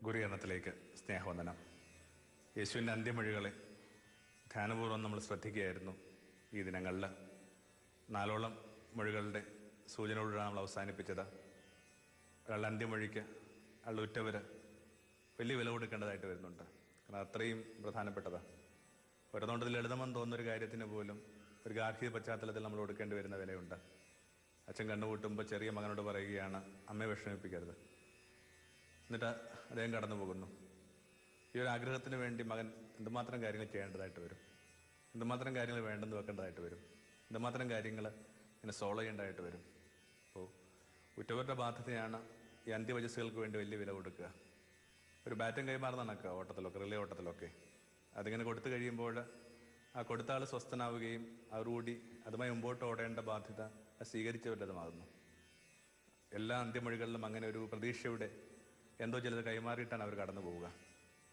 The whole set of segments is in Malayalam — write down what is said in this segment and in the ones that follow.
ഗുരുകരണത്തിലേക്ക് സ്നേഹവന്ദനം. യേശുവിൻ്റെ അന്ത്യമൊഴികളെ ധ്യാനപൂർവ്വം നമ്മൾ ശ്രദ്ധിക്കുകയായിരുന്നു. ഈ ദിനങ്ങളിൽ 4 മൊഴികളുടെ സൂചനയോടുകൂടി നമ്മൾ അവസാനിപ്പിച്ചത്. ഒരാളുടെ അന്ത്യമൊഴിക്ക് ആളുടെ ഉറ്റവർ വലിയ വില കൊടുക്കേണ്ടതായിട്ട് വരുന്നുണ്ട്. കാരണം അത്രയും പ്രധാനപ്പെട്ടതാണ്. ഒരെണ്ണത്തിൽ ലളിതമെന്ന് തോന്നുന്നൊരു കാര്യത്തിന് പോലും ഒരു ഗാർഹിക പശ്ചാത്തലത്തിൽ നമ്മൾ കൊടുക്കേണ്ടി വരുന്ന വിലയുണ്ട്. അച്ഛൻ കണ്ണുകൂട്ടുമ്പോൾ ചെറിയ മകനോട് പറയുകയാണ്, അമ്മയെ വിഷമിപ്പിക്കരുത്. എന്നിട്ട് അദ്ദേഹം കടന്നു പോകുന്നു. ഈ ഒരു ആഗ്രഹത്തിന് വേണ്ടി മകൻ എന്തുമാത്രം കാര്യങ്ങൾ ചെയ്യേണ്ടതായിട്ട് വരും, എന്തുമാത്രം കാര്യങ്ങൾ വേണ്ടെന്ന് വെക്കേണ്ടതായിട്ട് വരും, എന്തുമാത്രം കാര്യങ്ങൾ ഇങ്ങനെ സോൾവ് ചെയ്യേണ്ടതായിട്ട് വരും. അപ്പോൾ ഉറ്റവരുടെ ബാധ്യതയാണ് ഈ അന്ത്യവചസ്സുകൾക്ക് വേണ്ടി വലിയ വില കൊടുക്കുക. ഒരു ബാറ്റം കൈമാറുന്ന കണക്കുക ഓട്ടത്തിലൊക്കെ, റിലേ ഓട്ടത്തിലൊക്കെ അതിങ്ങനെ കൊടുത്തു കഴിയുമ്പോൾ ആ കൊടുത്ത ആൾ സ്വസ്ഥനാവുകയും അവരോടി അതുമായി മുമ്പോട്ട് ഓടേണ്ട ബാധ്യത സ്വീകരിച്ചവരുടേതുമാകുന്നു. എല്ലാ അന്ത്യമൊഴികളിലും അങ്ങനെ ഒരു പ്രതീക്ഷയുടെ എന്തോ ചിലത് കൈമാറിയിട്ടാണ് അവർ കടന്നു പോവുക.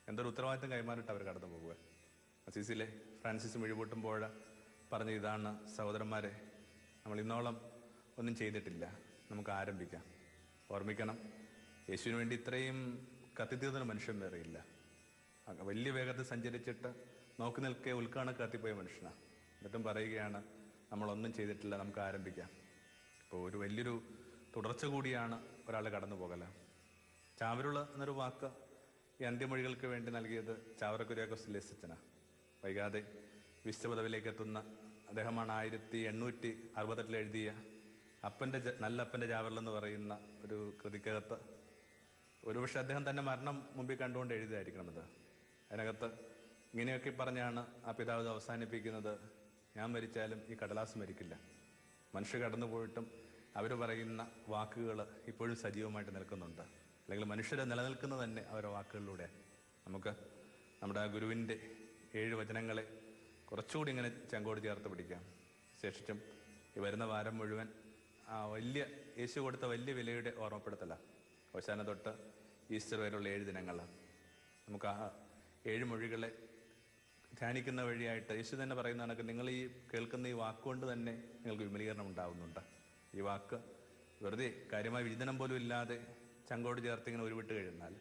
എന്തോ ഒരു ഉത്തരവാദിത്തം കൈമാറിയിട്ട് അവർ കടന്നു പോവുക. അസീസിലെ ഫ്രാൻസിസ് മിഴിപൊട്ടുമ്പോൾ പറഞ്ഞ ഇതാണ്, സഹോദരന്മാരെ, നമ്മൾ ഇന്നോളം ഒന്നും ചെയ്തിട്ടില്ല, നമുക്ക് ആരംഭിക്കാം. ഓർമ്മിക്കണം, യേശുവിന് വേണ്ടി ഇത്രയും കത്തിത്തീർന്ന മനുഷ്യൻ വേറെയില്ല. വലിയ വേഗത്തിൽ സഞ്ചരിച്ചിട്ട് നോക്കി നിൽക്കെ ഉൾക്കാണ് കത്തിപ്പോയ മനുഷ്യനാണ്. എന്നിട്ടും പറയുകയാണ്, നമ്മളൊന്നും ചെയ്തിട്ടില്ല, നമുക്ക് ആരംഭിക്കാം. ഇപ്പോൾ ഒരു വലിയൊരു തുടർച്ച കൂടിയാണ് ഒരാൾ കടന്നു പോകല. ചാവരുള എന്നൊരു വാക്ക് ഈ അന്ത്യമൊഴികൾക്ക് വേണ്ടി നൽകിയത് ചാവറ കുര്യാക്കോസ് ലേസച്ചനാണ്. വൈകാതെ വിശുദ്ധ പദവിയിലേക്ക് എത്തുന്ന അദ്ദേഹമാണ് 1868 എഴുതിയ നല്ല അപ്പൻ്റെ ചാവറലെന്ന് പറയുന്ന ഒരു കൃതിക്കകത്ത് ഒരുപക്ഷെ അദ്ദേഹം തന്നെ മരണം മുമ്പിൽ കണ്ടുകൊണ്ട് എഴുതിയായിരിക്കണത്. അതിനകത്ത് ഇങ്ങനെയൊക്കെ പറഞ്ഞാണ് ആ പിതാവ് അവസാനിപ്പിക്കുന്നത്, ഞാൻ മരിച്ചാലും ഈ കടലാസ് മരിക്കില്ല. മനുഷ്യർ കടന്നു പോയിട്ടും അവർ പറയുന്ന വാക്കുകൾ ഇപ്പോഴും സജീവമായിട്ട് നിൽക്കുന്നുണ്ട്. അല്ലെങ്കിൽ മനുഷ്യരെ നിലനിൽക്കുന്നത് തന്നെ അവരുടെ വാക്കുകളിലൂടെ. നമുക്ക് നമ്മുടെ ഗുരുവിൻ്റെ 7 വചനങ്ങളെ കുറച്ചുകൂടി ഇങ്ങനെ ചെങ്കോട് ചേർത്ത് പിടിക്കാം. വിശേഷിച്ചും ഈ വരുന്ന വാരം മുഴുവൻ ആ വലിയ യേശു കൊടുത്ത വലിയ വിലയുടെ ഓർമ്മപ്പെടുത്തലാണ്. അവസാനം തൊട്ട് ഈസ്റ്റർ വരെയുള്ള 7 ദിനങ്ങൾ നമുക്ക് ആ 7 മൊഴികളെ ധ്യാനിക്കുന്ന വഴിയായിട്ട് യേശു തന്നെ പറയുന്ന കണക്ക് നിങ്ങൾ ഈ കേൾക്കുന്ന ഈ വാക്കുകൊണ്ട് തന്നെ നിങ്ങൾക്ക് വിമലീകരണം ഉണ്ടാകുന്നുണ്ട്. ഈ വാക്ക് വെറുതെ കാര്യമായ വിചിന്തനം പോലും ഇല്ലാതെ ചങ്കോട് ചേർത്ത് ഇങ്ങനെ ഉരുവിട്ട് കഴിഞ്ഞാൽ,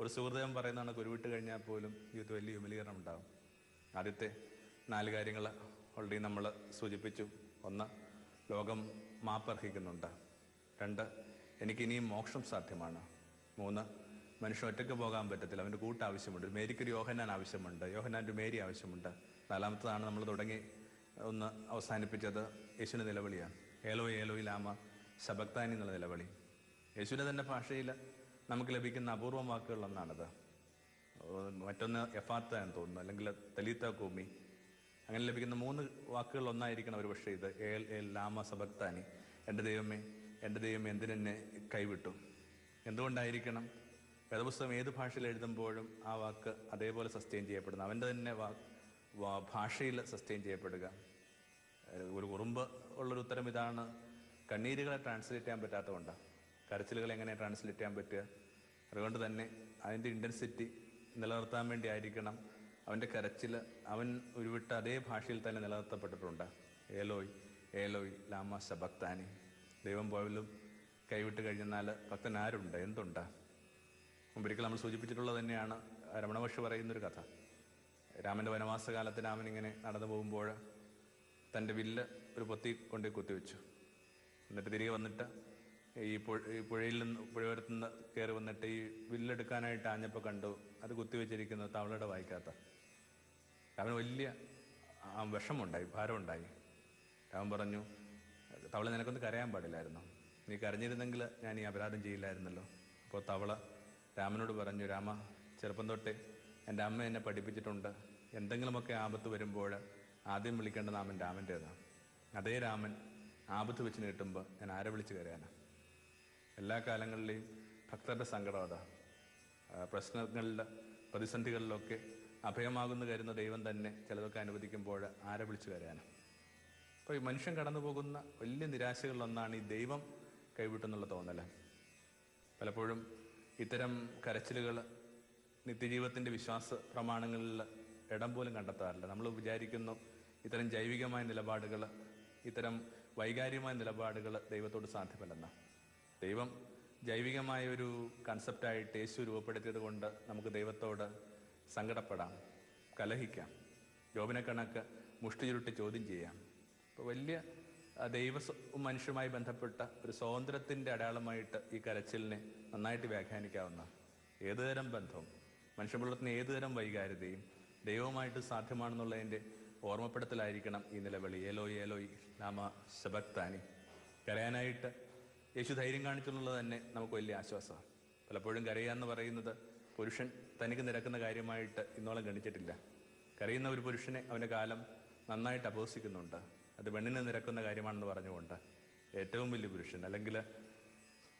ഒരു സുഹൃതം പറയുന്ന കണക്ക് ഉരുവിട്ട് കഴിഞ്ഞാൽ പോലും ഇത് വലിയ വിമലീകരണം ഉണ്ടാകും. ആദ്യത്തെ 4 കാര്യങ്ങൾ ഓൾറെഡി നമ്മൾ സൂചിപ്പിച്ചു. 1, ലോകം മാപ്പർഹിക്കുന്നുണ്ട്. 2, എനിക്കിനിയും മോക്ഷം സാധ്യമാണ്. 3, മനുഷ്യൻ ഒറ്റയ്ക്ക് പോകാൻ പറ്റത്തില്ല, അവൻ്റെ കൂട്ട് ആവശ്യമുണ്ട്. ഒരു മേരിക്കൊരു യോഹന്നാൻ ആവശ്യമുണ്ട്, യോഹന്നാൻ്റെ മേരി ആവശ്യമുണ്ട്. 4-ാമത്തതാണ് നമ്മൾ തുടങ്ങി ഒന്ന് അവസാനിപ്പിച്ചത് യേശുവിൻ്റെ നിലവിളിയാണ്. ഏലോയ് ഏലോയ് ലാമ ശബക്താനി എന്നുള്ള നിലവിളി. യേശുവിൻ്റെ തന്നെ ഭാഷയിൽ നമുക്ക് ലഭിക്കുന്ന അപൂർവം വാക്കുകളൊന്നാണത്. മറ്റൊന്ന് എഫാത്ത എന്ന് തോന്നുന്നു, അല്ലെങ്കിൽ തലീത്ത കൂമി. അങ്ങനെ ലഭിക്കുന്ന 3 വാക്കുകൾ ഒന്നായിരിക്കണം ഒരു പക്ഷേ ഇത്. ലാമ സബക്താനി, എൻ്റെ ദൈവമേ എൻ്റെ ദൈവമേ എന്തിനെന്നെ കൈവിട്ടു. എന്തുകൊണ്ടായിരിക്കണം? വേദപുസ്തകം ഏത് ഭാഷയിൽ എഴുതുമ്പോഴും ആ വാക്ക് അതേപോലെ സസ്റ്റെയിൻ ചെയ്യപ്പെടുന്നു. അവൻ്റെ തന്നെ ഭാഷയിൽ സസ്റ്റെയിൻ ചെയ്യപ്പെടുക. ഒരു കുറുമ്പ് ഉള്ളൊരു ഉത്തരം ഇതാണ്, കണ്ണീരുകളെ ട്രാൻസ്ലേറ്റ് ചെയ്യാൻ പറ്റാത്തതുകൊണ്ടാണ്. കരച്ചിലുകളെ എങ്ങനെ ട്രാൻസ്ലേറ്റ് ചെയ്യാൻ പറ്റുക? അതുകൊണ്ട് തന്നെ അതിൻ്റെ ഇൻറ്റൻസിറ്റി നിലനിർത്താൻ വേണ്ടി ആയിരിക്കണം അവൻ്റെ കരച്ചിൽ അവൻ ഉരുവിട്ട അതേ ഭാഷയിൽ തന്നെ നിലനിർത്തപ്പെട്ടിട്ടുണ്ട്. ഏലോയ് ഏലോയ് ലാമ ശബക്താനി. ദൈവം പോലും കൈവിട്ട് കഴിഞ്ഞാൽ ഭക്തൻ ആരുണ്ട്, എന്തുണ്ട്? മുമ്പൊരിക്കൽ നമ്മൾ സൂചിപ്പിച്ചിട്ടുള്ളത് തന്നെയാണ് രമണ മഹർഷി പറയുന്നൊരു കഥ. രാമൻ്റെ വനവാസകാലത്ത് രാമൻ ഇങ്ങനെ നടന്നു പോകുമ്പോൾ തൻ്റെ വില്ല് ഒരു പൊത്തി കൊണ്ട് കുത്തിവെച്ചു. എന്നിട്ട് തിരികെ വന്നിട്ട് ഈ പുഴയിൽ നിന്ന് പുഴയോരത്തുനിന്ന് കയറി വന്നിട്ട് ഈ വില്ലെടുക്കാനായിട്ട് ആഞ്ഞപ്പോൾ കണ്ടു അത് കുത്തിവെച്ചിരിക്കുന്നത് തവളയുടെ വായിക്കാത്ത. രാമന് വലിയ വിഷമുണ്ടായി, ഭാരമുണ്ടായി. രാമൻ പറഞ്ഞു, തവള നിനക്കൊന്ന് കരയാൻ പാടില്ലായിരുന്നു, നീ കരഞ്ഞിരുന്നെങ്കിൽ ഞാൻ ഈ അപരാധം ചെയ്യില്ലായിരുന്നല്ലോ. അപ്പോൾ തവള രാമനോട് പറഞ്ഞു, രാമ, ചെറുപ്പം തൊട്ടേ എൻ്റെ അമ്മ എന്നെ പഠിപ്പിച്ചിട്ടുണ്ട്, എന്തെങ്കിലുമൊക്കെ ആപത്ത് വരുമ്പോൾ ആദ്യം വിളിക്കേണ്ട നാമൻ രാമൻ്റേതാണ്. അതേ രാമൻ ആപത്ത് വെച്ച് നീട്ടുമ്പോൾ ഞാൻ ആരെ വിളിച്ച് കരയാനാണ്? എല്ലാ കാലങ്ങളിലെയും ഭക്തരുടെ സങ്കടം അതാ. പ്രശ്നങ്ങളിലെ പ്രതിസന്ധികളിലൊക്കെ അഭയമാകുന്ന കരുന്ന ദൈവം തന്നെ ചിലതൊക്കെ അനുവദിക്കുമ്പോൾ ആരെ വിളിച്ച് കരയാനാണ്? അപ്പോൾ ഈ മനുഷ്യൻ കടന്നു പോകുന്ന വലിയ നിരാശകളിലൊന്നാണ് ഈ ദൈവം കൈവിട്ടെന്നുള്ള തോന്നൽ. പലപ്പോഴും ഇത്തരം കരച്ചിലുകൾ നിത്യജീവിതത്തിൻ്റെ വിശ്വാസ പ്രമാണങ്ങളിൽ ഇടം പോലും കണ്ടെത്താറില്ല. നമ്മൾ വിചാരിക്കുന്നു ഇത്തരം ജൈവികമായ നിലപാടുകൾ, ഇത്തരം വൈകാരികമായ നിലപാടുകൾ ദൈവത്തോട് സാധ്യമല്ലെന്ന്. ദൈവം ജൈവികമായ ഒരു കൺസെപ്റ്റായിട്ട് യേശു രൂപപ്പെടുത്തിയത് കൊണ്ട് നമുക്ക് ദൈവത്തോട് സങ്കടപ്പെടാം, കലഹിക്കാം, യോബിനെ കണക്ക് മുഷ്ടി ചുരുട്ടി ചോദ്യം ചെയ്യാം. ഇപ്പോൾ വലിയ ദൈവ മനുഷ്യരുമായി ബന്ധപ്പെട്ട ഒരു സ്വാതന്ത്ര്യത്തിൻ്റെ അടയാളമായിട്ട് ഈ കരച്ചിലിനെ നന്നായിട്ട് വ്യാഖ്യാനിക്കാവുന്ന ഏതുതരം ബന്ധവും മനുഷ്യബുള്ളത്തിന് ഏതുതരം വൈകാര്യതയും ദൈവവുമായിട്ട് സാധ്യമാണെന്നുള്ളതിൻ്റെ ഓർമ്മപ്പെടുത്തലായിരിക്കണം ഈ നിലവിളി. ഏലോയ് ഏലോയ് ലാമ ശബക്താനി. കരയാനായിട്ട് യേശു ധൈര്യം കാണിച്ചെന്നുള്ളത് തന്നെ നമുക്ക് വലിയ ആശ്വാസമാണ്. പലപ്പോഴും കരയാന്ന് പറയുന്നത് പുരുഷൻ തനിക്ക് നിരക്കുന്ന കാര്യമായിട്ട് ഇന്നോളം ഗണിച്ചിട്ടില്ല. കരയുന്ന ഒരു പുരുഷനെ അവൻ്റെ കാലം നന്നായിട്ട് അപഹസിക്കുന്നുണ്ട്. അത് പെണ്ണിന് നിരക്കുന്ന കാര്യമാണെന്ന് പറഞ്ഞുകൊണ്ട് ഏറ്റവും വലിയ പുരുഷൻ, അല്ലെങ്കിൽ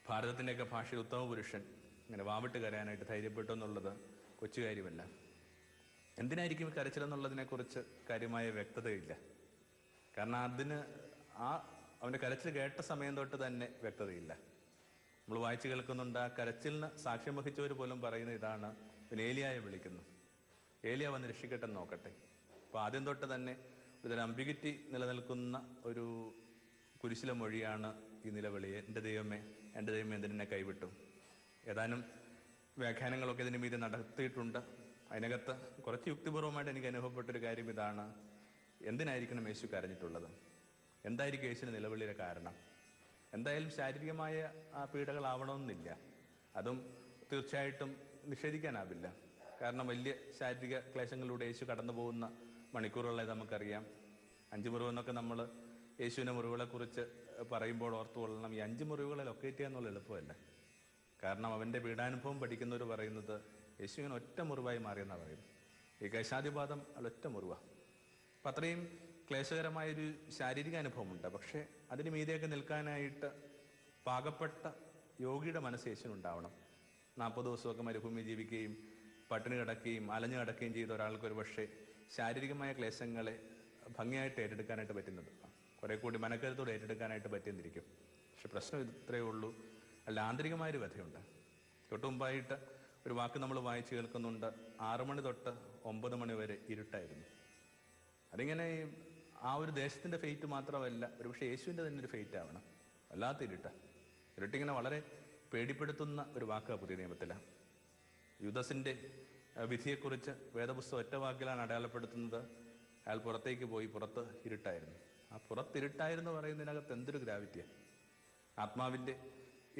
ഭാരതത്തിൻ്റെയൊക്കെ ഭാഷയിൽ ഉത്തമ പുരുഷൻ ഇങ്ങനെ വാവിട്ട് കരയാനായിട്ട് ധൈര്യപ്പെട്ടു എന്നുള്ളത് കൊച്ചു കാര്യമല്ല. എന്തിനായിരിക്കും ഈ കരച്ചിലെന്നുള്ളതിനെക്കുറിച്ച് കാര്യമായ വ്യക്തതയില്ല. കാരണം അതിന് അവൻ്റെ കരച്ചിൽ കേട്ട സമയം തൊട്ട് തന്നെ വ്യക്തതയില്ല. നമ്മൾ വായിച്ചു കേൾക്കുന്നുണ്ട്, ആ കരച്ചിലിന് സാക്ഷ്യം വഹിച്ചവർ പോലും പറയുന്ന ഇതാണ്, പിന്നെ ഏലിയായെ വിളിക്കുന്നു, ഏലിയ വന്ന് രക്ഷിക്കട്ടെന്ന് നോക്കട്ടെ. അപ്പോൾ ആദ്യം തൊട്ട് തന്നെ ഒരു അംബിഗിറ്റി നിലനിൽക്കുന്ന ഒരു കുരിശിലെ മൊഴിയാണ് ഈ നിലവിളി. എൻ്റെ ദൈവമേ എന്തിനെ കൈവിട്ടു. ഏതാനും വ്യാഖ്യാനങ്ങളൊക്കെ ഇതിന് മീതെ നടത്തിയിട്ടുണ്ട്. അതിനകത്ത് കുറച്ച് യുക്തിപൂർവമായിട്ട് എനിക്ക് അനുഭവപ്പെട്ടൊരു കാര്യം ഇതാണ്: എന്തിനായിരിക്കണം യേശു കരഞ്ഞിട്ടുള്ളത്? എന്തായിരിക്കും യേശുവിന് നിലവിളിയുടെ കാരണം? എന്തായാലും ശാരീരികമായ ആ പീഡകളാവണമെന്നില്ല. അതും തീർച്ചയായിട്ടും നിഷേധിക്കാനാവില്ല. കാരണം വലിയ ശാരീരിക ക്ലേശങ്ങളിലൂടെ യേശു കടന്നു പോകുന്ന മണിക്കൂറുകളെ നമുക്കറിയാം. 5 മുറിവെന്നൊക്കെ നമ്മൾ യേശുവിൻ്റെ മുറിവുകളെക്കുറിച്ച് പറയുമ്പോൾ ഓർത്തു കൊള്ളണം, ഈ 5 മുറിവുകളെ ലൊക്കേറ്റ് ചെയ്യുക എന്നുള്ള എളുപ്പമല്ല. കാരണം അവൻ്റെ പീഡാനുഭവം പഠിക്കുന്നവർ പറയുന്നത് യേശു ഇങ്ങനെ ഒറ്റ മുറിവായി മാറിയെന്നാണ് പറയുന്നത്. ഈ കൈശാദിപാദം ഒറ്റ മുറിവാണ്. അപ്പം അത്രയും ക്ലേശകരമായൊരു ശാരീരിക അനുഭവമുണ്ട്. പക്ഷേ അതിന് മീതെയൊക്കെ നിൽക്കാനായിട്ട് പാകപ്പെട്ട യോഗിയുടെ മനസ്സ് യേശുവിനുണ്ടാവണം. 40 ദിവസമൊക്കെ മരുഭൂമി ജീവിക്കുകയും പട്ടിണി കിടക്കുകയും അലഞ്ഞു കിടക്കുകയും ചെയ്ത ഒരാൾക്ക് ഒരു പക്ഷേ ശാരീരികമായ ക്ലേശങ്ങളെ ഭംഗിയായിട്ട് ഏറ്റെടുക്കാനായിട്ട് പറ്റുന്നത്, കുറെ കൂടി മനക്കരുത്തോടെ ഏറ്റെടുക്കാനായിട്ട് പറ്റിയെന്നിരിക്കും. പക്ഷെ പ്രശ്നം ഇത്രയേ ഉള്ളൂ, അല്ല ആന്തരികമായൊരു വ്യഥയുണ്ട്. തൊട്ട് മുമ്പായിട്ട് ഒരു വാക്ക് നമ്മൾ വായിച്ചു കേൾക്കുന്നുണ്ട്, 6 മണി തൊട്ട് 9 മണി വരെ ഇരുട്ടായിരുന്നു. അതിങ്ങനെ ആ ഒരു ദേശത്തിൻ്റെ ഫെയ്റ്റ് മാത്രമല്ല, ഒരുപക്ഷെ യേശുവിൻ്റെ തന്നെ ഒരു ഫെയ്റ്റ് ആവണം. വല്ലാത്ത ഇരുട്ടിങ്ങനെ വളരെ പേടിപ്പെടുത്തുന്ന ഒരു വാക്കാണ് പുതിയ നിയമത്തിലാണ്. യൂദാസിൻ്റെ വിധിയെക്കുറിച്ച് വേദപുസ്തകം ഒറ്റ വാക്കിലാണ് അടയാളപ്പെടുത്തുന്നത്. അയാൾ പുറത്തേക്ക് പോയി, പുറത്ത് ഇരുട്ടായിരുന്നു. ആ പുറത്തിരുട്ടായിരുന്നു പറയുന്നതിനകത്ത് എന്തൊരു ഗ്രാവിറ്റിയാണ്. ആത്മാവിൻ്റെ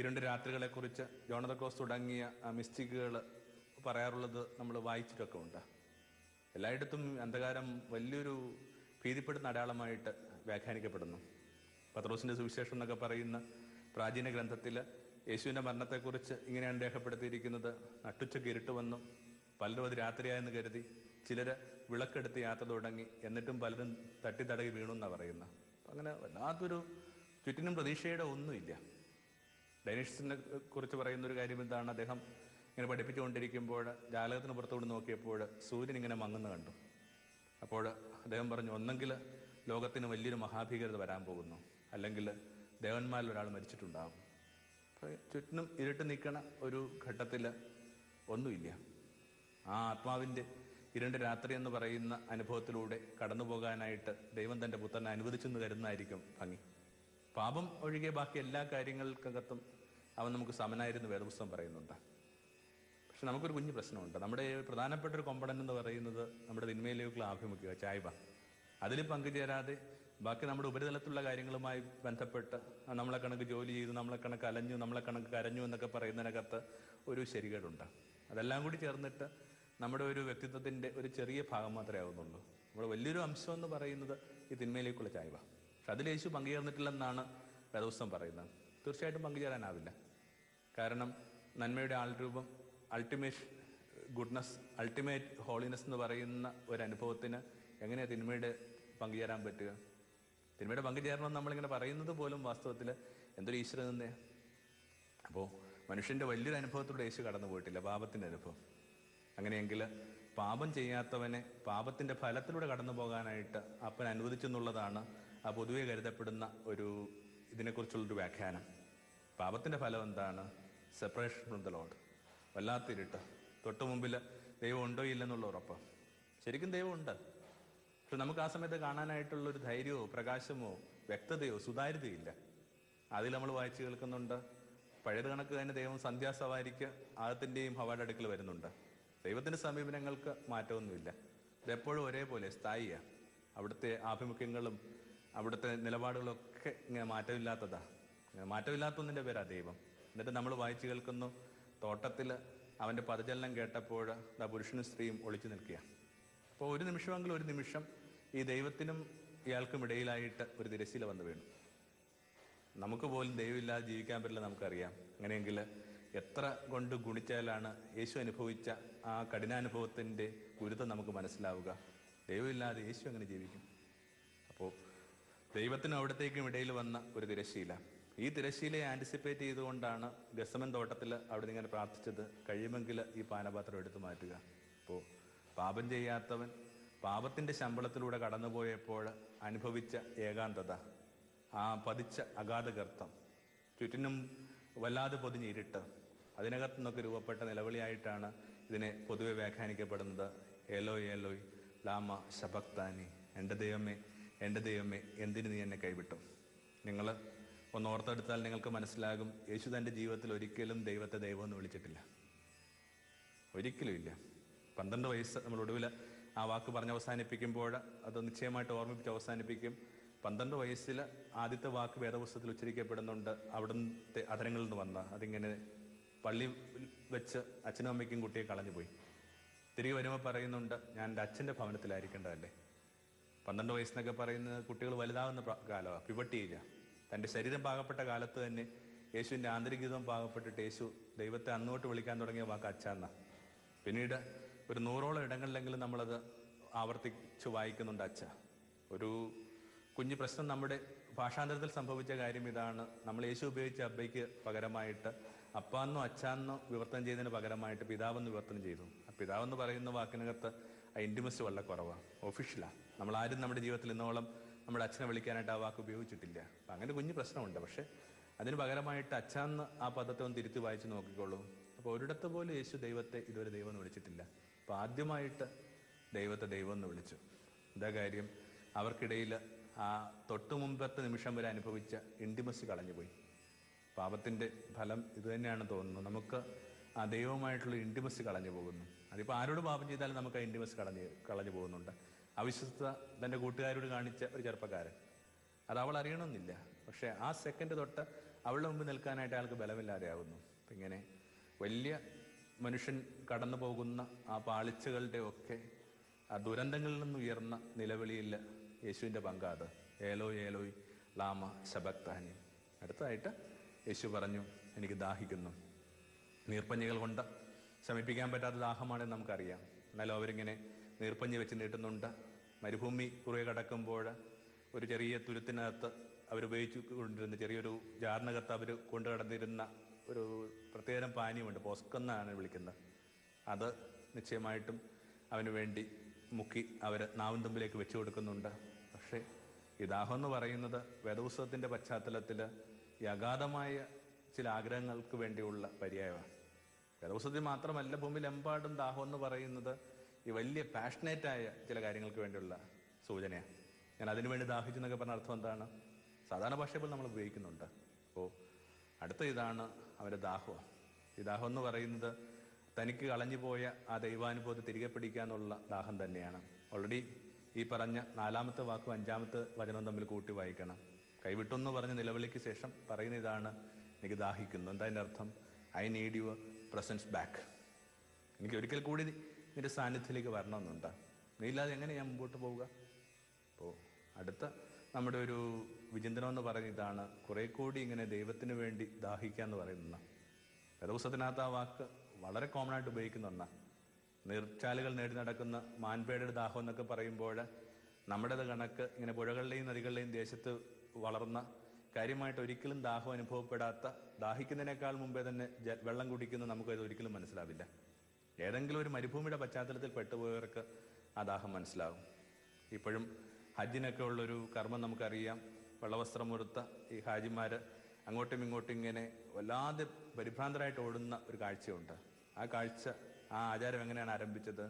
2 രാത്രികളെക്കുറിച്ച് ജോൺ ദ ക്രോസ് തുടങ്ങിയ മിസ്റ്റിക്കുകൾ പറയാറുള്ളത് നമ്മൾ വായിച്ചിട്ടൊക്കെ ഉണ്ട്. എല്ലായിടത്തും അന്ധകാരം വലിയൊരു ഭീതിപ്പെടുന്ന അടയാളമായിട്ട് വ്യാഖ്യാനിക്കപ്പെടുന്നു. പത്രോസിൻ്റെ സുവിശേഷം എന്നൊക്കെ പറയുന്ന പ്രാചീന ഗ്രന്ഥത്തിൽ യേശുവിൻ്റെ മരണത്തെക്കുറിച്ച് ഇങ്ങനെയാണ് രേഖപ്പെടുത്തിയിരിക്കുന്നത്: നട്ടുച്ചയ്ക്ക് ഇരുട്ട് വന്നു, പലരും അത് രാത്രിയായെന്ന് കരുതി, ചിലർ വിളക്കെടുത്ത് യാത്ര തുടങ്ങി, എന്നിട്ടും പലരും തട്ടിത്തടകി വീണു എന്നാണ് പറയുന്നത്. അങ്ങനെ വല്ലാത്തൊരു ചുറ്റിനും പ്രതീക്ഷയുടെ ഒന്നുമില്ല. ഡൈനീഷ്യസിനെ കുറിച്ച് പറയുന്നൊരു കാര്യം എന്താണ്, അദ്ദേഹം ഇങ്ങനെ പഠിപ്പിച്ചുകൊണ്ടിരിക്കുമ്പോൾ ജാലകത്തിന് പുറത്തുകൊണ്ട് നോക്കിയപ്പോൾ സൂര്യൻ ഇങ്ങനെ മങ്ങുന്ന കണ്ടു. അപ്പോൾ അദ്ദേഹം പറഞ്ഞു, ഒന്നെങ്കിൽ ലോകത്തിന് വലിയൊരു മഹാഭീകരത വരാൻ പോകുന്നു, അല്ലെങ്കിൽ ദേവന്മാരിൽ ഒരാൾ മരിച്ചിട്ടുണ്ടാകും. ചുറ്റിനും ഇരുട്ട് നിൽക്കണ ഒരു ഘട്ടത്തിൽ ഒന്നുമില്ല. ആ ആത്മാവിൻ്റെ 2 രാത്രി എന്ന് പറയുന്ന അനുഭവത്തിലൂടെ കടന്നു പോകാനായിട്ട് ദൈവം തൻ്റെ പുത്രനെ അനുവദിച്ചെന്ന് കരുതുന്നതായിരിക്കും ഭംഗി. പാപം ഒഴികെ ബാക്കി എല്ലാ കാര്യങ്ങൾക്കകത്തും അവൻ നമുക്ക് സമനായിരുന്നു വേദപുസ്തകം പറയുന്നുണ്ട്. പക്ഷെ നമുക്കൊരു കുഞ്ഞു പ്രശ്നമുണ്ട്. നമ്മുടെ പ്രധാനപ്പെട്ട ഒരു കോമ്പണൻ്റ് എന്ന് പറയുന്നത് നമ്മുടെ തിന്മയിലേക്കുള്ള ആഭിമുഖ്യം, ചായ്വ. അതിൽ പങ്കുചേരാതെ ബാക്കി നമ്മുടെ ഉപരിതലത്തിലുള്ള കാര്യങ്ങളുമായി ബന്ധപ്പെട്ട് നമ്മളെ കണക്ക് ജോലി ചെയ്തു, നമ്മളെ കണക്ക് അലഞ്ഞു, നമ്മളെ കണക്ക് കരഞ്ഞു എന്നൊക്കെ പറയുന്നതിനകത്ത് ഒരു ശരികേടുണ്ട്. അതെല്ലാം കൂടി ചേർന്നിട്ട് നമ്മുടെ ഒരു വ്യക്തിത്വത്തിൻ്റെ ഒരു ചെറിയ ഭാഗം മാത്രമേ ആവുന്നുള്ളൂ. നമ്മുടെ വലിയൊരു അംശം എന്ന് പറയുന്നത് ഈ തിന്മയിലേക്കുള്ള ചായ്വ. പക്ഷെ അതിൽ യേശു പങ്കുചേർന്നിട്ടില്ലെന്നാണ് വേദപുസ്തകം പറയുന്നത്. തീർച്ചയായിട്ടും പങ്കുചേരാനാവില്ല. കാരണം നന്മയുടെ ആൾരൂപം, അൾട്ടിമേറ്റ് ഗുഡ്നസ്, അൾട്ടിമേറ്റ് ഹോളിനെസ് എന്ന് പറയുന്ന ഒരനുഭവത്തിന് എങ്ങനെയാണ് തിന്മയുടെ പങ്കുചേരാൻ പറ്റുക? തിന്മയുടെ പങ്കുചേരണമെന്ന് നമ്മളിങ്ങനെ പറയുന്നത് പോലും വാസ്തവത്തിൽ എന്തൊരു ഈശ്വരൻ തന്നെ. അപ്പോൾ മനുഷ്യൻ്റെ വലിയൊരു അനുഭവത്തിലൂടെ യേശു കടന്നു പോയിട്ടില്ല, പാപത്തിൻ്റെ അനുഭവം. അങ്ങനെയെങ്കിൽ പാപം ചെയ്യാത്തവനെ പാപത്തിൻ്റെ ഫലത്തിലൂടെ കടന്നു പോകാനായിട്ട് അപ്പൻ അനുവദിച്ചെന്നുള്ളതാണ് ആ പൊതുവെ കരുതപ്പെടുന്ന ഒരു ഇതിനെക്കുറിച്ചുള്ളൊരു വ്യാഖ്യാനം. പാപത്തിൻ്റെ ഫലം എന്താണ്? സെപ്പറേഷൻ ഫ്രം ദ ലോർഡ്, വല്ലാത്തിരുട്ട്. തൊട്ടു മുമ്പിൽ ദൈവം ഉണ്ടോ ഇല്ലെന്നുള്ള ഉറപ്പ്. ശരിക്കും ദൈവമുണ്ട്, പക്ഷെ നമുക്ക് ആ സമയത്ത് കാണാനായിട്ടുള്ളൊരു ധൈര്യമോ പ്രകാശമോ വ്യക്തതയോ സുതാര്യതയില്ല. അതിൽ നമ്മൾ വായിച്ചു കേൾക്കുന്നുണ്ട്, പഴയത് കണക്ക് തന്നെ ദൈവം സന്ധ്യാസവാരിക്ക് ആദത്തിൻ്റെയും ഹവ്വയുടെ അടുക്കൽ വരുന്നുണ്ട്. ദൈവത്തിൻ്റെ സമീപനങ്ങൾക്ക് മാറ്റമൊന്നുമില്ല. ഇതെപ്പോഴും ഒരേപോലെ സ്ഥായിയാണ്. അവിടുത്തെ ആഭിമുഖ്യങ്ങളും അവിടുത്തെ നിലപാടുകളൊക്കെ ഇങ്ങനെ മാറ്റമില്ലാത്തതാ. ഇങ്ങനെ മാറ്റമില്ലാത്തതിൻ്റെ പേരാ ദൈവം. എന്നിട്ട് നമ്മൾ വായിച്ചു കേൾക്കുന്നു, തോട്ടത്തിൽ അവൻ്റെ പദചലനം കേട്ടപ്പോൾ പുരുഷനും സ്ത്രീയും ഒളിച്ചു നിൽക്കുക. അപ്പോൾ ഒരു നിമിഷം ഈ ദൈവത്തിനും ഇയാൾക്കും ഇടയിലായിട്ട് ഒരു തിരശ്ശീല വന്ന് വീണു. നമുക്ക് പോലും ദൈവമില്ലാതെ ജീവിക്കാൻ പറ്റില്ല, നമുക്കറിയാം. അങ്ങനെയെങ്കിൽ എത്ര കൊണ്ട് ഗുണിച്ചാലാണ് യേശു അനുഭവിച്ച ആ കഠിനാനുഭവത്തിൻ്റെ ഗുരുത്വം നമുക്ക് മനസ്സിലാവുക. ദൈവമില്ലാതെ യേശു എങ്ങനെ ജീവിക്കും? അപ്പോൾ ദൈവത്തിനും അവിടത്തേക്കും ഇടയിൽ വന്ന ഒരു തിരശ്ശീല. ഈ തിരശ്ശീലയെ ആൻറ്റിസിപ്പേറ്റ് ചെയ്തുകൊണ്ടാണ് ഗസമൻ തോട്ടത്തിൽ അവിടെ നിന്ന് ഇങ്ങനെ പ്രാർത്ഥിച്ചത്, കഴിയുമെങ്കിൽ ഈ പാനപാത്രം എടുത്തു മാറ്റുക. അപ്പോൾ പാപം ചെയ്യാത്തവൻ പാപത്തിൻ്റെ ശമ്പളത്തിലൂടെ കടന്നുപോയപ്പോൾ അനുഭവിച്ച ഏകാന്തത, ആ പതിച്ച അഗാധഗർത്തം, ചുറ്റിനും വല്ലാതെ പൊതിഞ്ഞിരുട്ട്, അതിനകത്തു നിന്നൊക്കെ രൂപപ്പെട്ട നിലവിളിയായിട്ടാണ് ഇതിനെ പൊതുവെ വ്യാഖ്യാനിക്കപ്പെടുന്നത്. ഏലോയ് ഏലോയ് ലാമ ശബക്താനി, എൻ്റെ ദൈവമേ എൻ്റെ ദൈവമേ എന്തിന് നീ എന്നെ കൈവിട്ടു. നിങ്ങൾ ഒന്ന് ഓർത്തെടുത്താൽ നിങ്ങൾക്ക് മനസ്സിലാകും, യേശു തൻ്റെ ജീവിതത്തിൽ ഒരിക്കലും ദൈവത്തെ ദൈവമെന്ന് വിളിച്ചിട്ടില്ല. ഒരിക്കലും ഇല്ല. 12 വയസ്സ് നമ്മൾ ഒടുവിൽ ആ വാക്ക് പറഞ്ഞ് അവസാനിപ്പിക്കുമ്പോൾ അത് നിശ്ചയമായിട്ട് ഓർമ്മിപ്പിച്ച് അവസാനിപ്പിക്കും. 12 വയസ്സിൽ ആദ്യത്തെ വാക്ക് വേദപുസ്തകത്തിൽ ഉച്ചരിക്കപ്പെടുന്നുണ്ട്. അവിടുത്തെ അധരങ്ങളിൽ നിന്ന് വന്ന അതിങ്ങനെ പള്ളി വെച്ച് അച്ഛനും അമ്മയ്ക്കും കുട്ടിയെ കളഞ്ഞുപോയി. തിരികെ വരുമ്പോൾ പറയുന്നുണ്ട്, ഞാൻ എൻ്റെ അച്ഛൻ്റെ ഭവനത്തിലായിരിക്കേണ്ടതല്ലേ. 12 വയസ്സെന്നൊക്കെ പറയുന്നത് കുട്ടികൾ വലുതാകുന്ന കാലമാണ്, പിവട്ടിയില്ല. തൻ്റെ ശരീരം പാകപ്പെട്ട കാലത്ത് തന്നെ യേശുവിൻ്റെ ആന്തരികതം പാകപ്പെട്ടിട്ട് യേശു ദൈവത്തെ അന്നോട്ട് വിളിക്കാൻ തുടങ്ങിയ വാക്ക് അച്ഛന്ന. പിന്നീട് ഒരു 100ഓളം ഇടങ്ങളിലെങ്കിലും നമ്മളത് ആവർത്തിച്ച് വായിക്കുന്നുണ്ട് അച്ഛ. ഒരു കുഞ്ഞു പ്രശ്നം നമ്മുടെ ഭാഷാന്തരത്തിൽ സംഭവിച്ച കാര്യം ഇതാണ്. നമ്മൾ യേശു ഉപയോഗിച്ച അബ്ബയ്ക്ക് പകരമായിട്ട് അപ്പാന്നോ അച്ഛാന്നോ വിവർത്തനം ചെയ്തതിന് പകരമായിട്ട് പിതാവെന്ന് വിവർത്തനം ചെയ്തു. ആ പിതാവെന്ന് പറയുന്ന വാക്കിനകത്ത് ആ ഇൻറ്റിമസി വളരെ കുറവാണ്, ഒഫീഷ്യലാണ്. നമ്മളാരും നമ്മുടെ ജീവിതത്തിൽ ഇന്നോളം നമ്മുടെ അച്ഛനെ വിളിക്കാനായിട്ട് ആ വാക്ക് ഉപയോഗിച്ചിട്ടില്ല. അപ്പം അങ്ങനെ കുഞ്ഞു പ്രശ്നമുണ്ട്. പക്ഷേ അതിന് പകരമായിട്ട് അച്ഛാന്ന് ആ പദത്തെ ഒന്ന് തിരുത്തി വായിച്ച് നോക്കിക്കോളൂ. അപ്പോൾ ഒരിടത്ത് പോലും യേശു ദൈവത്തെ ഇതുവരെ ദൈവം എന്ന് വിളിച്ചിട്ടില്ല. അപ്പോൾ ആദ്യമായിട്ട് ദൈവത്തെ ദൈവം എന്ന് വിളിച്ചു. എന്താ കാര്യം? അവർക്കിടയിൽ ആ തൊട്ടു മുമ്പത്തെ നിമിഷം വരെ അനുഭവിച്ച ഇൻറ്റിമസി കളഞ്ഞുപോയി. പാപത്തിൻ്റെ ഫലം ഇത് തന്നെയാണ് തോന്നുന്നത്. നമുക്ക് ആ ദൈവവുമായിട്ടുള്ള ഇൻറ്റിമസി കളഞ്ഞു പോകുന്നു. അതിപ്പോൾ ആരോട് പാപം ചെയ്താലും നമുക്ക് ആ ഇൻറ്റിമസി കളഞ്ഞു പോകുന്നുണ്ട്. അവിശ്വസ്തത തൻ്റെ കൂട്ടുകാരോട് കാണിച്ച ഒരു ചെറുപ്പക്കാരൻ, അത് അവൾ അറിയണമെന്നില്ല. പക്ഷേ ആ സെക്കൻഡ് തൊട്ട് അവളുടെ മുമ്പ് നിൽക്കാനായിട്ട് അയാൾക്ക് ബലമില്ലാതെ ആകുന്നു. അപ്പം ഇങ്ങനെ വലിയ മനുഷ്യൻ കടന്നു പോകുന്ന ആ പാളിച്ചകളുടെ ഒക്കെ ആ ദുരന്തങ്ങളിൽ നിന്ന് ഉയർന്ന നിലവിളിയിൽ യേശുവിൻ്റെ പങ്കാത്. ഏലോയ് ഏലോയ് ലാമ ശബക്താനി. അടുത്തതായിട്ട് യേശു പറഞ്ഞു, എനിക്ക് ദാഹിക്കുന്നു. നീർപ്പഞ്ഞികൾ കൊണ്ട് ശമിപ്പിക്കാൻ പറ്റാത്ത ദാഹമാണെന്ന് നമുക്കറിയാം. എന്നാലും അവരിങ്ങനെ നീർപ്പഞ്ഞി വെച്ച് നീട്ടുന്നുണ്ട്. മരുഭൂമി കുറുകെ കടക്കുമ്പോൾ ഒരു ചെറിയ തുരുത്തിനകത്ത് അവരുപയോഗിച്ചു കൊണ്ടിരുന്ന ചെറിയൊരു ജാറിനകത്ത് അവർ കൊണ്ടു കടന്നിരുന്ന ഒരു പ്രത്യേകം പാനീയമുണ്ട്, പോസ്ക്കെന്നാണ് വിളിക്കുന്നത്. അത് നിശ്ചയമായിട്ടും അവന് വേണ്ടി മുക്കി അവർ നാവും തുമ്പിലേക്ക് വെച്ചു കൊടുക്കുന്നുണ്ട്. പക്ഷേ ഈ ദാഹം എന്ന് പറയുന്നത് വേദപുസ്തകത്തിൻ്റെ പശ്ചാത്തലത്തിൽ ഈ അഗാധമായ ചില ആഗ്രഹങ്ങൾക്ക് വേണ്ടിയുള്ള പര്യായമാണ്. വേദപുസ്തകത്തിൽ മാത്രമല്ല, ഭൂമിയിലെമ്പാടും ദാഹം എന്ന് പറയുന്നത് ഈ വലിയ പാഷനേറ്റായ ചില കാര്യങ്ങൾക്ക് വേണ്ടിയുള്ള സൂചനയാണ്. ഞാൻ അതിനുവേണ്ടി ദാഹിച്ചു എന്നൊക്കെ പറഞ്ഞ അർത്ഥം എന്താണ്? സാധാരണ ഭാഷയിൽ നമ്മൾ ഉപയോഗിക്കുന്നുണ്ട്. അപ്പോൾ അടുത്ത ഇതാണ് അവൻ്റെ ദാഹം. ഈ ദാഹം എന്ന് പറയുന്നത് തനിക്ക് കളഞ്ഞു പോയ ആ ദൈവാനുഭവത്തെ തിരികെ പിടിക്കുക എന്നുള്ള ദാഹം തന്നെയാണ്. ഓൾറെഡി ഈ പറഞ്ഞ 4-ാമത്തെ വാക്കും 5-ാമത്തെ വചനവും തമ്മിൽ കൂട്ടി വായിക്കണം. കൈവിട്ടെന്ന് പറഞ്ഞ നിലവിളിക്ക് ശേഷം പറയുന്ന ഇതാണ്, എനിക്ക് ദാഹിക്കുന്നു. എന്താ അതിൻ്റെ അർത്ഥം? I need your presence back. എനിക്ക് ഒരിക്കൽ കൂടി നിന്റെ സാന്നിധ്യത്തിലേക്ക് വരണമെന്നുണ്ട്. നീ ഇല്ലാതെ എങ്ങനെ ഞാൻ മുമ്പോട്ട് പോവുക? അപ്പോൾ അടുത്ത നമ്മുടെ ഒരു വിചിന്തനം എന്ന് പറയുന്ന ഇതാണ്, കുറെ കൂടി ഇങ്ങനെ ദൈവത്തിന് വേണ്ടി ദാഹിക്കുക എന്ന് പറയുന്ന. വേദപുസ്തകത്തിനകത്ത് ആ വാക്ക് വളരെ കോമൺ ആയിട്ട് ഉപയോഗിക്കുന്ന ഒന്നാണ്. നീർച്ചാലുകൾ നേടി നടക്കുന്ന മാൻപേടയുടെ ദാഹം എന്നൊക്കെ പറയുമ്പോൾ നമ്മുടേത് കണക്ക് ഇങ്ങനെ പുഴകളുടെയും നദികളുടെയും ദേശത്ത് വളർന്ന കാര്യമായിട്ട് ഒരിക്കലും ദാഹം അനുഭവപ്പെടാത്ത, ദാഹിക്കുന്നതിനേക്കാൾ മുമ്പേ തന്നെ വെള്ളം കുടിക്കുന്ന നമുക്കത് ഒരിക്കലും മനസ്സിലാവില്ല. ഏതെങ്കിലും ഒരു മരുഭൂമിയുടെ പശ്ചാത്തലത്തിൽ പെട്ടുപോയവർക്ക് ആ ദാഹം മനസ്സിലാവും. ഇപ്പോഴും ഹജ്ജിനൊക്കെ ഉള്ളൊരു കർമ്മം നമുക്കറിയാം. വെള്ളവസ്ത്രം ഉടുത്ത ഈ ഹാജിമാർ അങ്ങോട്ടും ഇങ്ങോട്ടും ഇങ്ങനെ വല്ലാതെ പരിഭ്രാന്തരായിട്ട് ഓടുന്ന ഒരു കാഴ്ചയുണ്ട്. ആ കാഴ്ച, ആ ആചാരം എങ്ങനെയാണ് ആരംഭിച്ചത്?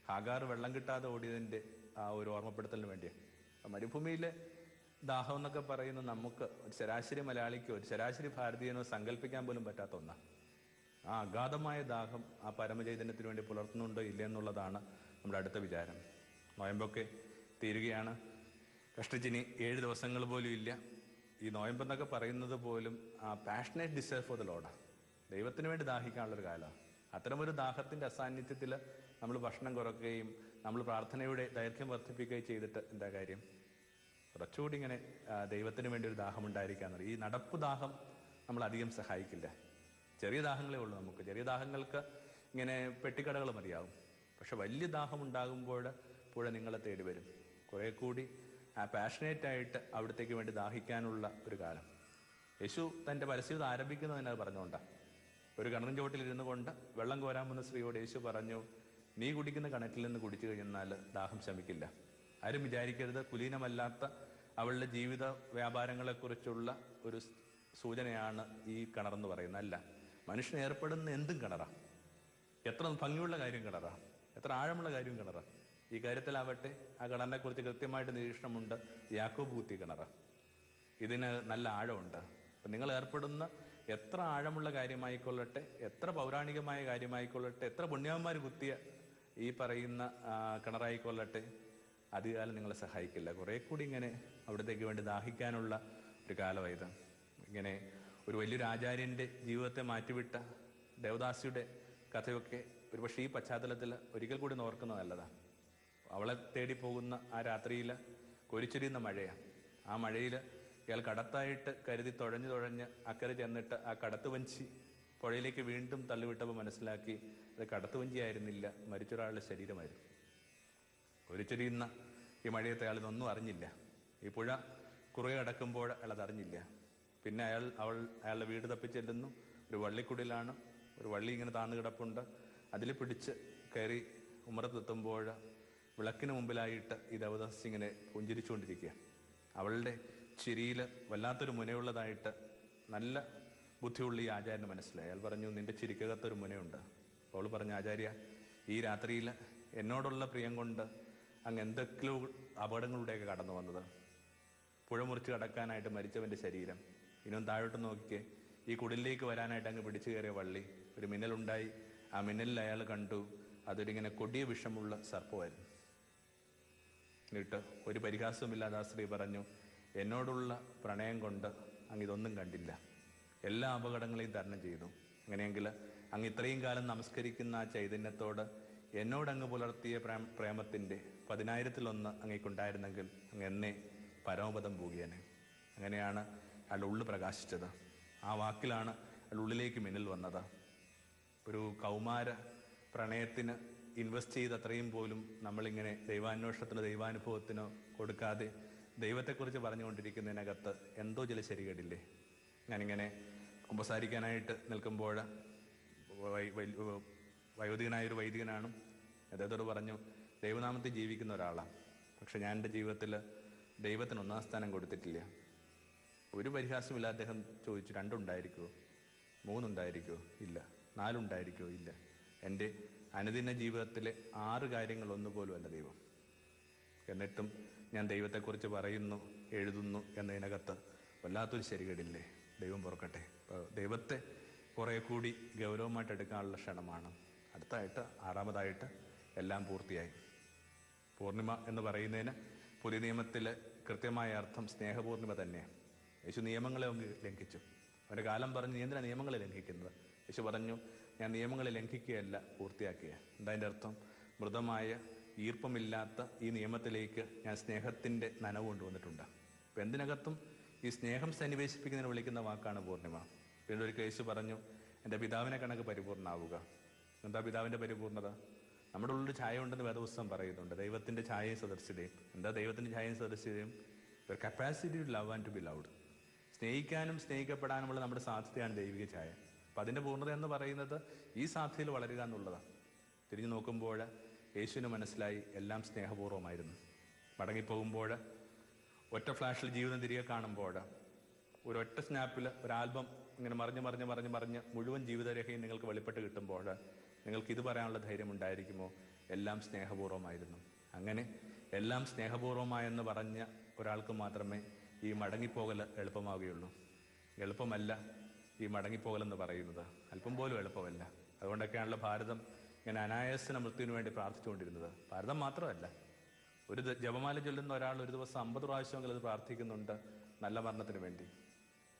ഹാഗാർ വെള്ളം കിട്ടാതെ ഓടിയതിൻ്റെ ആ ഒരു ഓർമ്മപ്പെടുത്തലിന് വേണ്ടിയാണ്. മരുഭൂമിയിലെ ദാഹം എന്നൊക്കെ പറയുന്നത് നമുക്ക് ഒരു ശരാശരി മലയാളിക്കോ ഒരു ശരാശരി ഭാരതീയനോ സങ്കല്പിക്കാൻ പോലും പറ്റാത്ത ഒന്നാണ്. ആ അഗാധമായ ദാഹം ആ പരമചൈതന്യത്തിന് വേണ്ടി പുലർത്തുന്നുണ്ടോ ഇല്ലെന്നുള്ളതാണ് നമ്മുടെ അടുത്ത വിചാരം. നോയമ്പൊക്കെ തീരുകയാണ്. കഷ്ടിച്ചിനി 7 ദിവസങ്ങൾ പോലും ഇല്ല. ഈ നോയമ്പെന്നൊക്കെ പറയുന്നത് പോലും ആ പാഷനേറ്റ് ഡിസയർ ഫോർ ദ ലോർഡാണ്. ദൈവത്തിന് വേണ്ടി ദാഹിക്കാനുള്ളൊരു കാലമാണ്. അത്തരമൊരു ദാഹത്തിൻ്റെ അസാന്നിധ്യത്തിൽ നമ്മൾ ഭക്ഷണം കുറയ്ക്കുകയും നമ്മൾ പ്രാർത്ഥനയുടെ ദൈർഘ്യം വർദ്ധിപ്പിക്കുകയും ചെയ്തിട്ട് എന്താ കാര്യം? കുറച്ചുകൂടി ഇങ്ങനെ ദൈവത്തിന് വേണ്ടി ഒരു ദാഹം ഉണ്ടായിരിക്കാന്ന്. ഈ നടപ്പ് ദാഹം നമ്മൾ അധികം സഹായിക്കില്ല. ചെറിയ ദാഹങ്ങളേ ഉള്ളൂ നമുക്ക്. ചെറിയ ദാഹങ്ങൾക്ക് ഇങ്ങനെ പെട്ടിക്കടകൾ മതിയാവും. പക്ഷെ വലിയ ദാഹം ഉണ്ടാകുമ്പോൾ പുഴ നിങ്ങളെ തേടി വരും. കുറേ കൂടി പാഷനേറ്റായിട്ട് അവിടത്തേക്ക് വേണ്ടി ദാഹിക്കാനുള്ള ഒരു കാലം. യേശു തൻ്റെ പരസ്യത ആരംഭിക്കുന്നതിന് അത് പറഞ്ഞുകൊണ്ടാണ്. ഒരു കിണറിൻ ചുവട്ടിലിരുന്നു കൊണ്ട് വെള്ളം കോരാൻ വന്ന സ്ത്രീയോട് യേശു പറഞ്ഞു, നീ കുടിക്കുന്ന കിണറ്റിൽ നിന്ന് കുടിച്ചു കഴിഞ്ഞാൽ ദാഹം ശമിക്കില്ല. ആരും വിചാരിക്കരുത് കുലീനമല്ലാത്ത അവളുടെ ജീവിത വ്യാപാരങ്ങളെക്കുറിച്ചുള്ള ഒരു സൂചനയാണ് ഈ കിണറെന്ന് പറയുന്നത്. അല്ല, മനുഷ്യൻ ഏർപ്പെടുന്ന എന്തും കിണറാണ്. എത്ര ഭംഗിയുള്ള കാര്യം കിണറാണ്, എത്ര ആഴമുള്ള കാര്യം കിണറാണ്. ഈ കാര്യത്തിലാവട്ടെ ആ കിണറിനെക്കുറിച്ച് കൃത്യമായിട്ട് നിരീക്ഷണമുണ്ട്. യാക്കോബ് കുത്തിയ കിണറാണ്. ഇതിന് നല്ല ആഴമുണ്ട്. അപ്പം നിങ്ങൾ ഏർപ്പെടുന്ന എത്ര ആഴമുള്ള കാര്യമായിക്കൊള്ളട്ടെ, എത്ര പൗരാണികമായ കാര്യമായിക്കൊള്ളട്ടെ, എത്ര പുണ്യവന്മാർ കുത്തിയ ഈ പറയുന്ന കിണറായിക്കൊള്ളട്ടെ, അധികകാലം നിങ്ങളെ സഹായിക്കില്ല. കുറേ കൂടി ഇങ്ങനെ അവിടത്തേക്ക് വേണ്ടി ദാഹിക്കാനുള്ള ഒരു കാലമായത്. ഇങ്ങനെ ഒരു വലിയൊരു ആചാര്യൻ്റെ ജീവിതത്തെ മാറ്റിവിട്ട ദേവദാസിയുടെ കഥയൊക്കെ ഒരുപക്ഷെ ഈ പശ്ചാത്തലത്തിൽ ഒരിക്കൽ കൂടി ഓർക്കുന്നത് നല്ലതാണ്. അവളെ തേടി പോകുന്ന ആ രാത്രിയിൽ കൊരിച്ചൊരിയുന്ന മഴയാണ്. ആ മഴയിൽ ഇയാൾ കടത്തായിട്ട് കരുതി തുഴഞ്ഞ് അക്കരെ ചെന്നിട്ട് ആ കടത്ത് വഞ്ചി പുഴയിലേക്ക് വീണ്ടും തള്ളിവിട്ടപ്പോൾ മനസ്സിലാക്കി അത് കടത്ത് വഞ്ചിയായിരുന്നില്ല, മരിച്ചൊരാളുടെ ശരീരമായിരുന്നു. കൊരിച്ചൊരിയുന്ന ഈ മഴയത്തെ അയാളിതൊന്നും അറിഞ്ഞില്ല. ഈ പുഴ കുറേ കിടക്കുമ്പോൾ അയാൾ അതറിഞ്ഞില്ല. പിന്നെ അയാളുടെ വീട് തപ്പിച്ചെല്ലുന്നു. ഒരു വള്ളിക്കുടിലാണ്. ഒരു വള്ളി ഇങ്ങനെ താന്നു കിടപ്പുണ്ട്. അതിൽ പിടിച്ച് കയറി ഉമ്മറത്തെത്തുമ്പോൾ വിളക്കിന് മുമ്പിലായിട്ട് ഈ ദേവദാസി ഇങ്ങനെ പുഞ്ചിരിച്ചുകൊണ്ടിരിക്കുക. അവളുടെ ചിരിയിൽ വല്ലാത്തൊരു മുനയുള്ളതായിട്ട് നല്ല ബുദ്ധിയുള്ള ഈ ആചാര്യന് മനസ്സിലായി. അയാൾ പറഞ്ഞു, നിന്റെ ചിരിക്കകത്തൊരു മുനയുണ്ട്. അവൾ പറഞ്ഞു, ആചാര്യ, ഈ രാത്രിയിൽ എന്നോടുള്ള പ്രിയം കൊണ്ട് അങ്ങ് എന്തൊക്കെയോ അപകടങ്ങളുടെയൊക്കെ കടന്നു വന്നത്. പുഴ മുറിച്ച് കടക്കാനായിട്ട് മരിച്ചവൻ്റെ ശരീരം, ഇനിയും താഴോട്ട് നോക്കിക്കേ, ഈ കുടിലേക്ക് വരാനായിട്ട് അങ്ങ് പിടിച്ചു കയറിയ വള്ളി, ഒരു മിന്നലുണ്ടായി. ആ മിന്നലിൽ അയാൾ കണ്ടു അതൊരിങ്ങനെ കൊടിയ വിഷമുള്ള സർപ്പമായിരുന്നു. എന്നിട്ട് ഒരു പരിഹാസവുമില്ലാതെ ആ സ്ത്രീ പറഞ്ഞു, എന്നോടുള്ള പ്രണയം കൊണ്ട് അങ്ങ് ഇതൊന്നും കണ്ടില്ല, എല്ലാ അപകടങ്ങളെയും തരണം ചെയ്തു. അങ്ങനെയെങ്കിൽ അങ്ങ് ഇത്രയും കാലം നമസ്കരിക്കുന്ന ആ ചൈതന്യത്തോട് എന്നോടങ്ങ് പുലർത്തിയ പ്രേമത്തിൻ്റെ 10,000-1 അങ്ങേക്കുണ്ടായിരുന്നെങ്കിൽ അങ്ങ് എന്നെ പരമപദം പൂകിയനെ. അങ്ങനെയാണ് അയാളുടെ ഉള്ളു പ്രകാശിച്ചത്. ആ വാക്കിലാണ് അയാളുടെ ഉള്ളിലേക്ക് മിന്നൽ വന്നത്. ഒരു കൗമാര പ്രണയത്തിന് ഇൻവെസ്റ്റ് ചെയ്ത് അത്രയും പോലും നമ്മളിങ്ങനെ ദൈവാന്വേഷണത്തിനോ ദൈവാനുഭവത്തിനോ കൊടുക്കാതെ ദൈവത്തെക്കുറിച്ച് പറഞ്ഞുകൊണ്ടിരിക്കുന്നതിനകത്ത് എന്തോ ചില ശരികേടില്ലേ. ഞാനിങ്ങനെ കുമ്പസാരിക്കാനായിട്ട് നിൽക്കുമ്പോൾ വയോധികനായൊരു വൈദികനാണ്. അദ്ദേഹത്തോട് പറഞ്ഞു, ദൈവനാമത്തിൽ ജീവിക്കുന്ന ഒരാളാണ്, പക്ഷെ ഞാൻ എൻ്റെ ജീവിതത്തിൽ ദൈവത്തിന് 1-ാം സ്ഥാനം കൊടുത്തിട്ടില്ല. ഒരു പരിഹാസമില്ല. അദ്ദേഹം ചോദിച്ചു, 2 ഉണ്ടായിരിക്കുമോ, 3 ഉണ്ടായിരിക്കുമോ? ഇല്ല. 4 ഉണ്ടായിരിക്കുമോ? ഇല്ല. എൻ്റെ അനുദിന ജീവിതത്തിലെ 6 കാര്യങ്ങൾ ഒന്നുപോലും അല്ല ദൈവം. എന്നിട്ടും ഞാൻ ദൈവത്തെക്കുറിച്ച് പറയുന്നു, എഴുതുന്നു എന്നതിനകത്ത് വല്ലാത്തൊരു ശരികേടില്ലേ. ദൈവം പൊറുക്കട്ടെ. ദൈവത്തെ കുറേ കൂടി ഗൗരവമായിട്ട് എടുക്കാനുള്ള ക്ഷണമാണ്. അടുത്തായിട്ട് 6-മതായിട്ട് എല്ലാം പൂർത്തിയായി. പൂർണിമ എന്ന് പറയുന്നതിന് പുതിയ നിയമത്തിൽ കൃത്യമായ അർത്ഥം സ്നേഹപൂർണിമ തന്നെയാണ്. യേശു നിയമങ്ങളെ ലംഘിച്ചു. ഒരു കാലം പറഞ്ഞു, നീ എന്തിനാ നിയമങ്ങളെ ലംഘിക്കുന്നത്? യേശു പറഞ്ഞു, ഞാൻ നിയമങ്ങളെ ലംഘിക്കുകയല്ല, പൂർത്തിയാക്കുക. എന്താ അർത്ഥം? മൃദമായ ഈർപ്പമില്ലാത്ത ഈ നിയമത്തിലേക്ക് ഞാൻ സ്നേഹത്തിൻ്റെ നനവ് കൊണ്ടുവന്നിട്ടുണ്ട്. അപ്പം എന്തിനകത്തും ഈ സ്നേഹം സന്നിവേശിപ്പിക്കുന്നതിന് വിളിക്കുന്ന വാക്കാണ് പൂർണിമ. പിന്നെ ഒരു യേശു പറഞ്ഞു, എൻ്റെ പിതാവിനെ കണക്ക് പരിപൂർണ്ണമാവുക. എന്താ പിതാവിൻ്റെ പരിപൂർണത? നമ്മുടെ ഉള്ളിൽ ഛായ ഉണ്ടെന്ന് വേദപുസ്തകം പറയുന്നുണ്ട്. ദൈവത്തിൻ്റെ ഛായയും സദൃശ്യതയും. എന്താ ദൈവത്തിൻ്റെ ഛായയും സദൃശ്യതയും? ഒരു capacity to love and to be loved. സ്നേഹിക്കാനും സ്നേഹിക്കപ്പെടാനുമുള്ള നമ്മുടെ സാധ്യതയാണ് ദൈവിക ഛായ. അപ്പം അതിൻ്റെ പൂർണ്ണത എന്ന് പറയുന്നത് ഈ സാധ്യതയിൽ വളരുക എന്നുള്ളതാണ്. തിരിഞ്ഞു നോക്കുമ്പോൾ യേശുവിന് മനസ്സിലായി എല്ലാം സ്നേഹപൂർവ്വമായിരുന്നു. മടങ്ങിപ്പോകുമ്പോൾ ഒറ്റ ഫ്ലാഷിൽ ജീവിതം തിരികെ കാണുമ്പോൾ, ഒരൊറ്റ സ്നാപ്പിൽ ഒരു ആൽബം ഇങ്ങനെ മറിഞ്ഞ് മുഴുവൻ ജീവിതരേഖയും നിങ്ങൾക്ക് വെളിപ്പെട്ട് കിട്ടുമ്പോൾ നിങ്ങൾക്ക് ഇത് പറയാനുള്ള ധൈര്യം ഉണ്ടായിരിക്കുമോ? എല്ലാം സ്നേഹപൂർവ്വമായിരുന്നു. അങ്ങനെ എല്ലാം സ്നേഹപൂർവ്വമായെന്ന് പറഞ്ഞ ഒരാൾക്ക് മാത്രമേ ഈ മടങ്ങിപ്പോകൽ എളുപ്പമാവുകയുള്ളൂ. എളുപ്പമല്ല ഈ മടങ്ങിപ്പോകലെന്ന് പറയുന്നത്, അല്പം പോലും എളുപ്പമല്ല. അതുകൊണ്ടൊക്കെയാണല്ലോ ഭാരതം ഇങ്ങനെ അനായാസന മൃത്യുവിന് വേണ്ടി പ്രാർത്ഥിച്ചുകൊണ്ടിരുന്നത്. ഭാരതം മാത്രമല്ല, ഒരു ജപമാല ചൊല്ലുന്ന ഒരാൾ ഒരു ദിവസം 50 പ്രാവശ്യമെങ്കിലും അത് പ്രാർത്ഥിക്കുന്നുണ്ട് നല്ല മരണത്തിന് വേണ്ടി.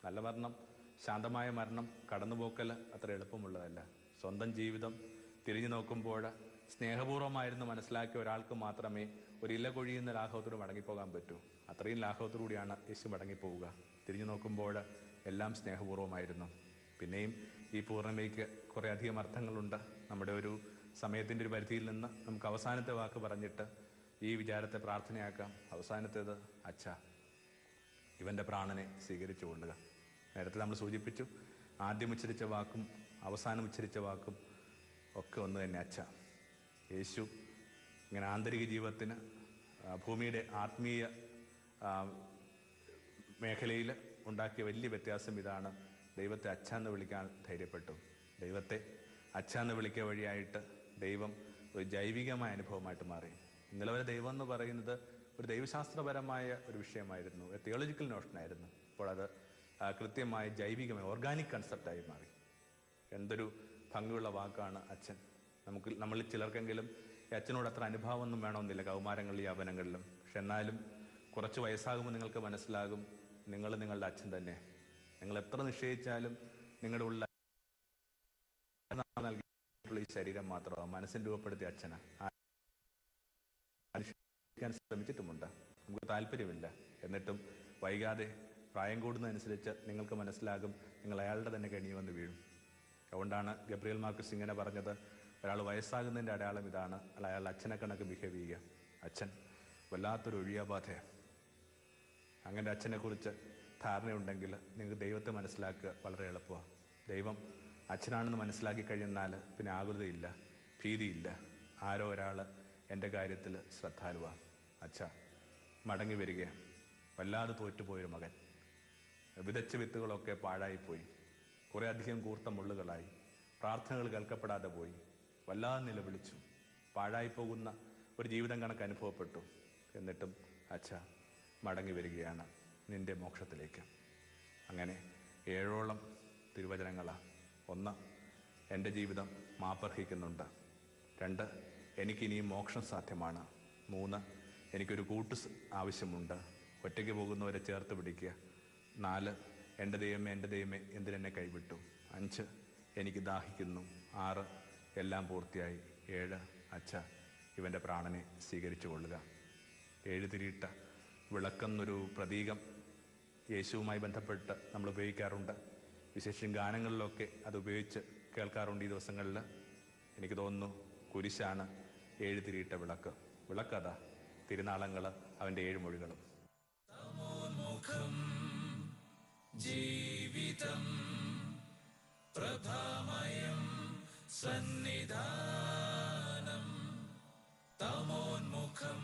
നല്ല മരണം, ശാന്തമായ മരണം, കടന്നുപോക്കൽ അത്ര എളുപ്പമുള്ളതല്ല. സ്വന്തം ജീവിതം തിരിഞ്ഞു നോക്കുമ്പോൾ സ്നേഹപൂർവ്വമായിരുന്നു മനസ്സിലാക്കിയ ഒരാൾക്ക് മാത്രമേ ഒരു ഇല കൊഴിയുന്ന ലാഘവത്തോട് മടങ്ങിപ്പോകാൻ പറ്റൂ. അത്രയും ലാഘവത്തോടുകൂടിയാണ് യേശു മടങ്ങിപ്പോവുക. തിരിഞ്ഞു നോക്കുമ്പോൾ എല്ലാം സ്നേഹപൂർവ്വമായിരുന്നു. പിന്നെയും ഈ പൂർണ്ണതയ്ക്ക് കുറേ അധികം അർത്ഥങ്ങളുണ്ട്. നമ്മുടെ ഒരു സമയത്തിൻ്റെ ഒരു പരിധിയിൽ നിന്ന് നമുക്ക് അവസാനത്തെ വാക്ക് പറഞ്ഞിട്ട് ഈ വിചാരത്തെ പ്രാർത്ഥനയാക്കാം. അവസാനത്തേത്, അച്ഛാ, ഇവൻ്റെ പ്രാണനെ സ്വീകരിച്ചു കൊള്ളുക. നേരത്തെ നമ്മൾ സൂചിപ്പിച്ചു, ആദ്യം ഉച്ചരിച്ച വാക്കും അവസാനം ഉച്ചരിച്ച വാക്കും ഒക്കെ ഒന്ന് തന്നെ, അച്ഛ. യേശു ഇങ്ങനെ ആന്തരിക ജീവിതത്തിന് ഭൂമിയുടെ ആത്മീയ മേഖലയിൽ ഉണ്ടാക്കിയ വലിയ വ്യത്യാസം ഇതാണ്. ദൈവത്തെ അച്ഛ എന്ന് വിളിക്കാൻ ധൈര്യപ്പെട്ടു. ദൈവത്തെ അച്ഛ എന്ന് വിളിക്കുക വഴിയായിട്ട് ദൈവം ഒരു ജൈവികമായ അനുഭവമായിട്ട് മാറി. ഇന്നലെ വരെ ദൈവം എന്ന് പറയുന്നത് ഒരു ദൈവശാസ്ത്രപരമായ ഒരു വിഷയമായിരുന്നു, ഒരു തിയോളജിക്കൽ നോഷനായിരുന്നു. ഇപ്പോൾ അത് കൃത്യമായ ജൈവികമായ ഓർഗാനിക് കൺസെപ്റ്റായി മാറി. എന്തൊരു ഭംഗിയുള്ള വാക്കാണ് അച്ഛൻ. നമ്മളിൽ ചിലർക്കെങ്കിലും ഈ അച്ഛനോട് അത്ര അനുഭാവമൊന്നും വേണമെന്നില്ല കൗമാരങ്ങളിലും യൗവനങ്ങളിലും. പക്ഷെ എന്നാലും കുറച്ച് വയസ്സാകുമ്പോൾ നിങ്ങൾക്ക് മനസ്സിലാകും, നിങ്ങൾ നിങ്ങളുടെ അച്ഛൻ തന്നെ. നിങ്ങൾ എത്ര നിശ്ചയിച്ചാലും നിങ്ങളുടെ ഉള്ളിൽ നൽകിയിട്ടുള്ള ഈ ശരീരം മാത്രമാണ് മനസ്സിന് രൂപപ്പെടുത്തിയ അച്ഛന് ശ്രമിച്ചിട്ടുമുണ്ട്. നമുക്ക് താല്പര്യമില്ല. എന്നിട്ടും വൈകാതെ പ്രായം കൂടുന്നതനുസരിച്ച് നിങ്ങൾക്ക് മനസ്സിലാകും, നിങ്ങൾ അയാളുടെ തന്നെ കെണിയുമെന്ന് വീഴും. അതുകൊണ്ടാണ് ഗബ്രിയേൽ മാർക്കസ് ഇങ്ങനെ പറഞ്ഞത്, ഒരാൾ വയസ്സാകുന്നതിൻ്റെ അടയാളം ഇതാണ്, അയാൾ അച്ഛനെ കണക്ക് ബിഹേവ് ചെയ്യുക. അച്ഛൻ വല്ലാത്തൊരു ഒഴിയാബാധയാണ്. അങ്ങനെ അച്ഛനെക്കുറിച്ച് ധാരണയുണ്ടെങ്കിൽ നിങ്ങൾക്ക് ദൈവത്തെ മനസ്സിലാക്കുക വളരെ എളുപ്പമാണ്. ദൈവം അച്ഛനാണെന്ന് മനസ്സിലാക്കി കഴിഞ്ഞാൽ പിന്നെ ആകുലതയില്ല, ഭീതിയില്ല. ആരോ ഒരാൾ എൻ്റെ കാര്യത്തിൽ ശ്രദ്ധാലുവാണ്. അച്ഛ മടങ്ങി വരികയാണ്. വല്ലാതെ തോറ്റുപോയൊരു മകൻ. വിതച്ച വിത്തുകളൊക്കെ പാഴായിപ്പോയി. കുറേ അധികം കൂർത്ത മുള്ളുകളായി. പ്രാർത്ഥനകൾ കേൾക്കപ്പെടാതെ പോയി. വല്ലാതെ നിലവിളിച്ചു. പാഴായിപ്പോകുന്ന ഒരു ജീവിതം കണക്ക് അനുഭവപ്പെട്ടു. എന്നിട്ടും അച്ഛ മടങ്ങി വരികയാണ് നിന്റെ മോക്ഷത്തിലേക്ക്. അങ്ങനെ 7ഓളം തിരുവചനങ്ങളാണ്. 1, എൻ്റെ ജീവിതം മാപ്പർഹിക്കുന്നുണ്ട്. 2, എനിക്കിനിയും മോക്ഷം സാധ്യമാണ്. 3, എനിക്കൊരു കൂട്ട് ആവശ്യമുണ്ട്, ഒറ്റയ്ക്ക് പോകുന്നവരെ ചേർത്ത് പിടിക്കുക. 4, എൻ്റെ ദൈവമേ എന്തിനെന്നെ കൈവിട്ടു. 5, എനിക്ക് ദാഹിക്കുന്നു. 6, എല്ലാം പൂർത്തിയായി. 7, അച്ഛ, ഇവൻ്റെ പ്രാണനെ സ്വീകരിച്ചു കൊള്ളുക. 7 തിരിയിട്ട വിളക്കെന്നൊരു പ്രതീകം യേശുവുമായി ബന്ധപ്പെട്ട് നമ്മൾ ഉപയോഗിക്കാറുണ്ട്. വിശേഷം ഗാനങ്ങളിലൊക്കെ അത് ഉപയോഗിച്ച് കേൾക്കാറുണ്ട് ഈ ദിവസങ്ങളിൽ. എനിക്ക് തോന്നുന്നു കുരിശാണ് 7 തിരിയിട്ട വിളക്ക്. വിളക്കഥ, തിരുനാളങ്ങൾ, അവൻ്റെ 7 മൊഴികളും. ജീവിതം പ്രഭാമയം സന്നിധാനം തമോന്മുഖം